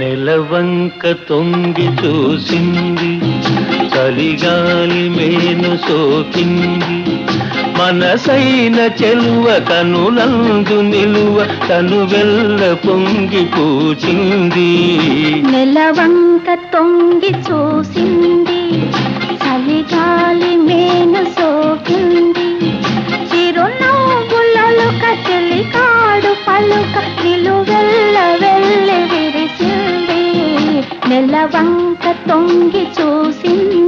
నెలవంక తొంగి చూసింది, చలిగాలి మేను సోకింది. మనసైన చెలువ కనులందు నిలువ తను వెల్ల పొంగి పూచింది. నెలవంక తొంగి చూసింది, చలిగాలి మేను సోకింది. చిరునవ్వులలో కచెలి కాడు పలుక నిలువెల్ల వెళ్ళి విరిసింది. నెలవంక తొంగి చూసింది.